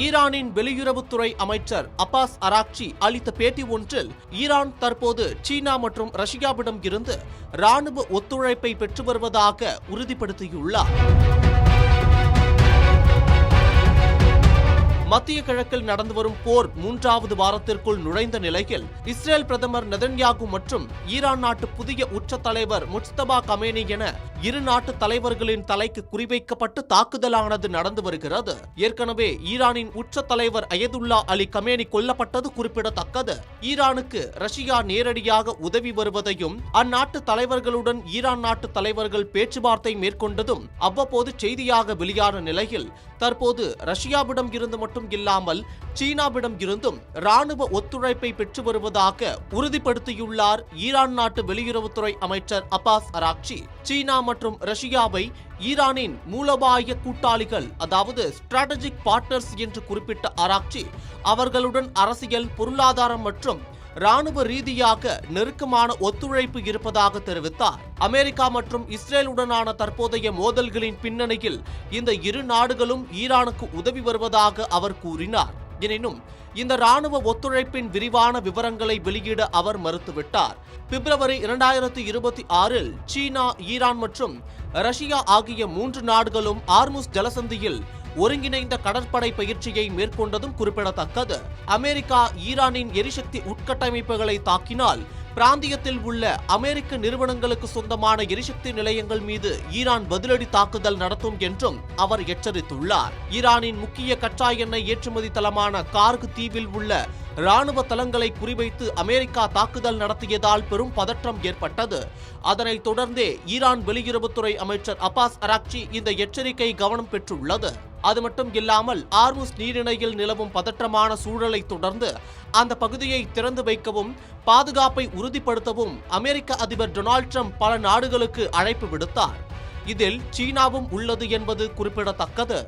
ஈரானின் வெளியுறவுத்துறை அமைச்சர் அப்பாஸ் அராக்சி அளித்த பேட்டி ஒன்றில் ஈரான் தற்போது சீனா மற்றும் ரஷ்யாவிடம் இருந்து ராணுவ ஒத்துழைப்பை பெற்று வருவதாக உறுதிப்படுத்தியுள்ளார். மத்திய கிழக்கில் நடந்து வரும் போர் 3வது வாரத்திற்குள் நுழைந்த நிலையில் இஸ்ரேல் பிரதமர் நெதன்யாகு மற்றும் ஈரான் நாட்டு புதிய உச்ச தலைவர் முஜ்தபா கமேனி என இரு நாட்டு தலைவர்களின் தலைக்கு குறிவைக்கப்பட்டு தாக்குதலானது நடந்து வருகிறது. ஏற்கனவே ஈரானின் உச்ச தலைவர் அயதுல்லா அலி கமேனி கொல்லப்பட்டது குறிப்பிடத்தக்கது. ஈரானுக்கு ரஷ்யா நேரடியாக உதவி வருவதையும் அந்நாட்டு தலைவர்களுடன் ஈரான் நாட்டு தலைவர்கள் பேச்சுவார்த்தை மேற்கொண்டதும் அவ்வப்போது செய்தியாக வெளியான நிலையில் தற்போது ரஷ்யாவிடம் இருந்து மட்டும் இல்லாமல் சீனாவிடம் இருந்தும் ராணுவ ஒத்துழைப்பை பெற்று வருவதாக உறுதிப்படுத்தியுள்ளார் ஈரான் நாட்டு வெளியுறவுத்துறை அமைச்சர் அப்பாஸ் அராக்சி. சீனா மற்றும் ரஷ்யாவை ஈரானின் மூலோபாய கூட்டாளிகள், அதாவது ஸ்ட்ராட்டஜிக் பார்ட்னர்ஸ் என்று குறிப்பிட்ட அராக்சி அவர்களுடன் அரசியல், பொருளாதாரம் மற்றும் ராணுவ ரீதியாக நெருக்கமான ஒத்துழைப்பு இருப்பதாக தெரிவித்தார். அமெரிக்கா மற்றும் இஸ்ரேலுடனான தற்போதைய மோதல்களின் பின்னணியில் இந்த இரு நாடுகளும் ஈரானுக்கு உதவி வருவதாக அவர் கூறினார். எனினும் இந்த ராணுவ ஒத்துழைப்பின் விரிவான விவரங்களை வெளியிட அவர் மறுத்துவிட்டார். பிப்ரவரி 2026இல் சீனா, ஈரான் மற்றும் ரஷ்யா ஆகிய 3 நாடுகளும் ஆர்முஸ் ஜலசந்தியில் ஒருங்கிணைந்த கடற்படை பயிற்சியை மேற்கொண்டதும் குறிப்பிடத்தக்கது. அமெரிக்கா ஈரானின் எரிசக்தி உட்கட்டமைப்புகளை தாக்கினால் பிராந்தியத்தில் உள்ள அமெரிக்க நிறுவனங்களுக்கு சொந்தமான எரிசக்தி நிலையங்கள் மீது ஈரான் பதிலடி தாக்குதல் நடத்தும் என்றும் அவர் எச்சரித்துள்ளார். ஈரானின் முக்கிய கச்சா எண்ணெய் ஏற்றுமதி தளமான கார்கு தீவில் உள்ள ராணுவ தளங்களை குறிவைத்து அமெரிக்கா தாக்குதல் நடத்தியதால் பெரும் பதற்றம் ஏற்பட்டது. அதனைத் தொடர்ந்தே ஈரான் வெளியுறவுத்துறை அமைச்சர் அப்பாஸ் அராக்சி இந்த எச்சரிக்கை கவனம் பெற்றுள்ளது. அது மட்டும் இல்லாமல் ஆர்முஸ் நீரிணையில் நிலவும் பதற்றமான சூழலை தொடர்ந்து அந்த பகுதியை திறந்து வைக்கவும் பாதுகாப்பை உறுதிப்படுத்தவும் அமெரிக்க அதிபர் டொனால்ட் ட்ரம்ப் பல நாடுகளுக்கு அழைப்பு விடுத்தார். இதில் சீனாவும் உள்ளது என்பது குறிப்பிடத்தக்கது.